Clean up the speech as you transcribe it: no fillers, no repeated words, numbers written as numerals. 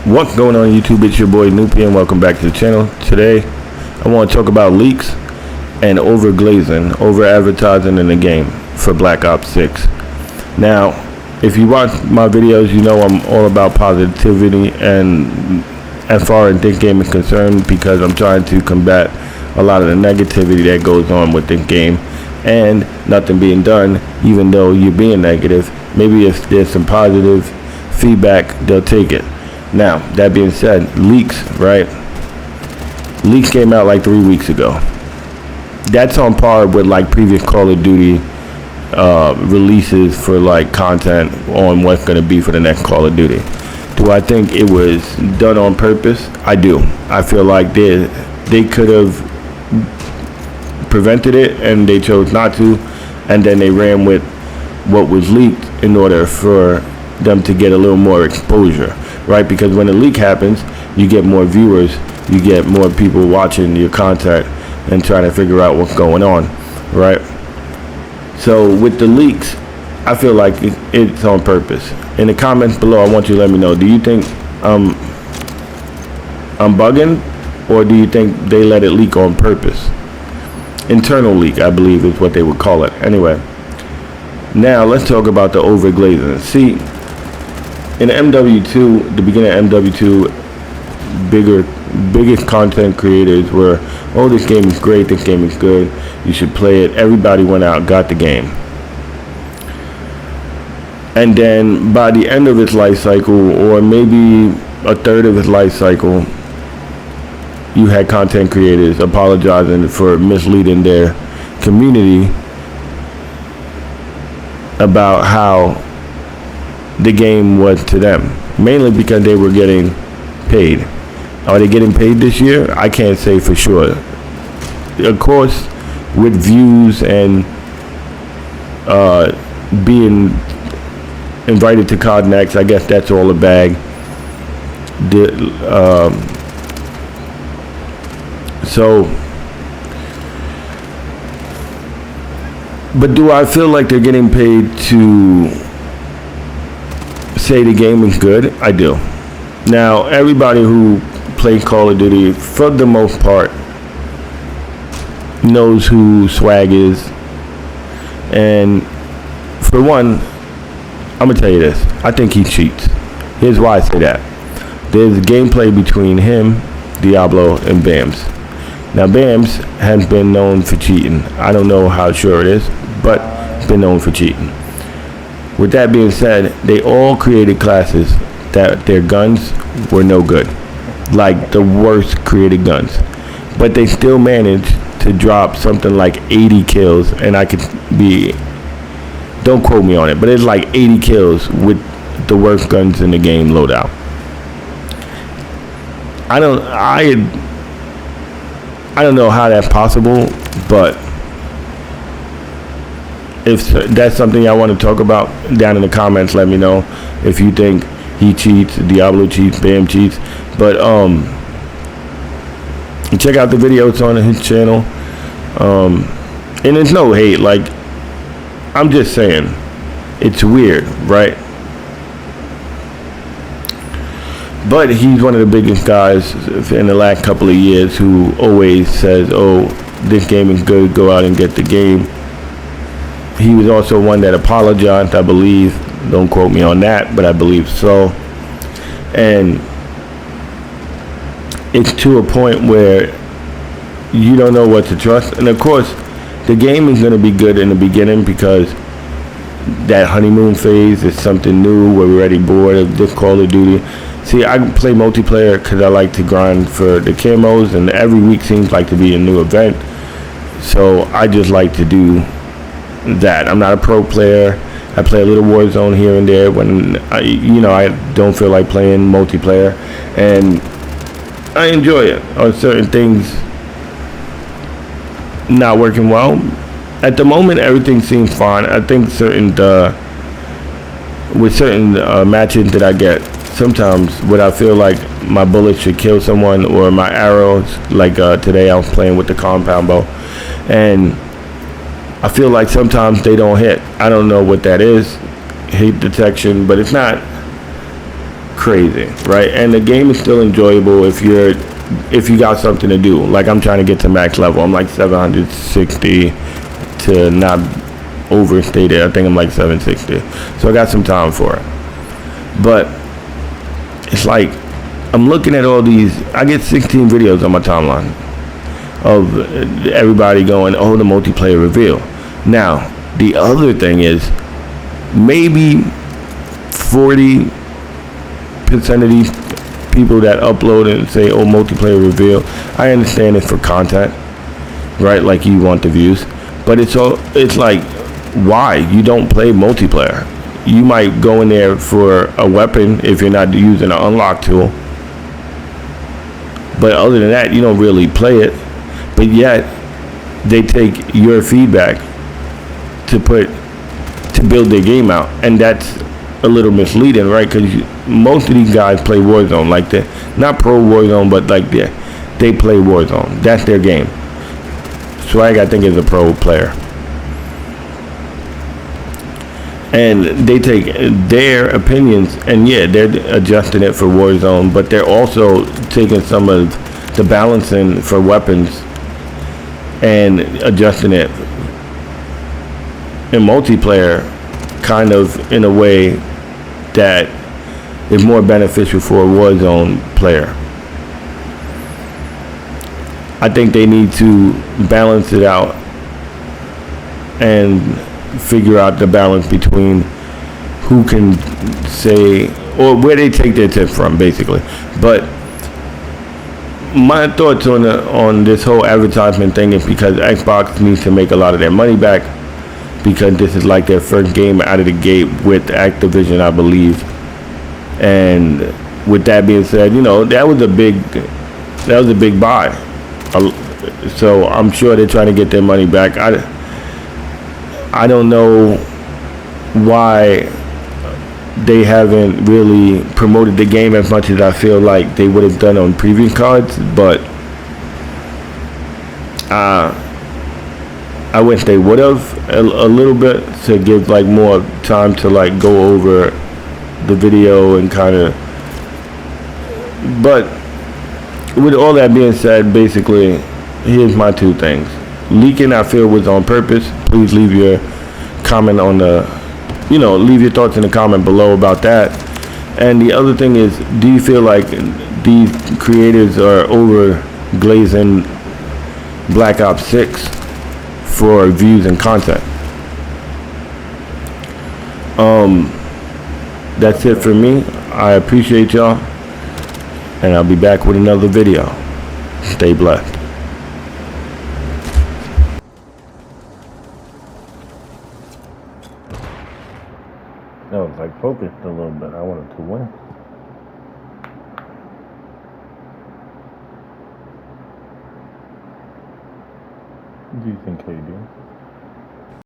What's going on YouTube? It's your boy Noopy and welcome back to the channel. Today I want to talk about leaks and over glazing, over advertising in the game for Black Ops 6. Now, if you watch my videos, you know I'm all about positivity and as far as this game is concerned, because I'm trying to combat a lot of the negativity that goes on with this game and nothing being done, even though you're being negative. Maybe if there's some positive feedback, they'll take it. Now, that being said, leaks, right? Leaks came out like 3 weeks ago. That's on par with like previous Call of Duty releases for like content on what's going to be for the next Call of Duty. Do I think it was done on purpose? I do. I feel like they could have prevented it and they chose not to, and then they ran with what was leaked in order for them to get a little more exposure, right? Because when a leak happens, you get more viewers, you get more people watching your content and trying to figure out what's going on, right? So with the leaks, I feel like it's on purpose. In the comments below, I want you to let me know, do you think I'm bugging, or do you think they let it leak on purpose? Internal leak, I believe, is what they would call it. Anyway, now let's talk about the over glazing. See, in MW2, the beginning of MW2, biggest content creators were, oh, this game is great, this game is good, you should play it. Everybody went out, got the game. And then by the end of its life cycle, or maybe a third of its life cycle, you had content creators apologizing for misleading their community about how the game was to them, mainly because they were getting paid. Are they getting paid this year? I can't say for sure. Of course, with views and being invited to COD Next, I guess that's all a bag. But do I feel like they're getting paid to say the game is good? I do. Now, everybody who plays Call of Duty, for the most part, knows who Swag is. And for one, I'm going to tell you this. I think he cheats. Here's why I say that. There's gameplay between him, Diablo, and Bams. Now, Bams has been known for cheating. I don't know how sure it is, but it's been known for cheating. With that being said, they all created classes that their guns were no good. Like the worst created guns. But they still managed to drop something like 80 kills, and I could be, don't quote me on it, but it's like 80 kills with the worst guns in the game loadout. I don't know how that's possible, but if that's something y'all want to talk about, down in the comments, let me know. If you think he cheats, Diablo cheats, Bam cheats. But check out the videos on his channel. And there's no hate, like, I'm just saying, it's weird, right? But he's one of the biggest guys in the last couple of years who always says, oh, this game is good, go out and get the game. He was also one that apologized, I believe. Don't quote me on that, but I believe so. And it's to a point where you don't know what to trust. And of course, the game is going to be good in the beginning because that honeymoon phase is something new. We're already bored of this Call of Duty. See, I play multiplayer because I like to grind for the camos, and every week seems like to be a new event. So I just like to do that. I'm not a pro player. I play a little Warzone here and there when I don't feel like playing multiplayer, and I enjoy it. On certain things not working well, at the moment everything seems fine. I think with certain matches that I get, sometimes when I feel like my bullets should kill someone, or my arrows, like today I was playing with the compound bow, and I feel like sometimes they don't hit. I don't know what that is, hate detection, but it's not crazy, right? And the game is still enjoyable if you got something to do. Like I'm trying to get to max level. I'm like 760 to not overstate it. I think I'm like 760. So I got some time for it. But it's like I'm looking at all these. I get 16 videos on my timeline of everybody going, "Oh, the multiplayer reveal." Now, the other thing is maybe 40% of these people that upload and say, "Oh, multiplayer reveal." I understand it's for content, right? Like you want the views, but it's like, why you don't play multiplayer? You might go in there for a weapon if you're not using an unlock tool, but other than that, you don't really play it. But yet, they take your feedback to build their game out, and that's a little misleading, right? Because most of these guys play Warzone, like they not pro Warzone, but like they play Warzone. That's their game. Swag, I think, is a pro player, and they take their opinions and they're adjusting it for Warzone, but they're also taking some of the balancing for weapons and adjusting it in multiplayer, kind of in a way that is more beneficial for a Warzone player. I think they need to balance it out and figure out the balance between who can say, or where they take their tips from, basically. But my thoughts on this whole advertisement thing is because Xbox needs to make a lot of their money back, because this is like their first game out of the gate with Activision, I believe. And with that being said, that was a big buy. So I'm sure they're trying to get their money back. I don't know why they haven't really promoted the game as much as I feel like they would have done on previous cards, but I wish they would have a little bit to give like more time to like go over the video and kind of. But with all that being said, basically, here's my two things. Leaking, I feel, was on purpose. Please leave your comment on leave your thoughts in the comment below about that. And the other thing is, do you feel like these creators are over glazing Black Ops 6 for views and content? That's it for me. I appreciate y'all, and I'll be back with another video. Stay blessed. No, it's like focused a little bit. I wanted to win. What do you think, KD?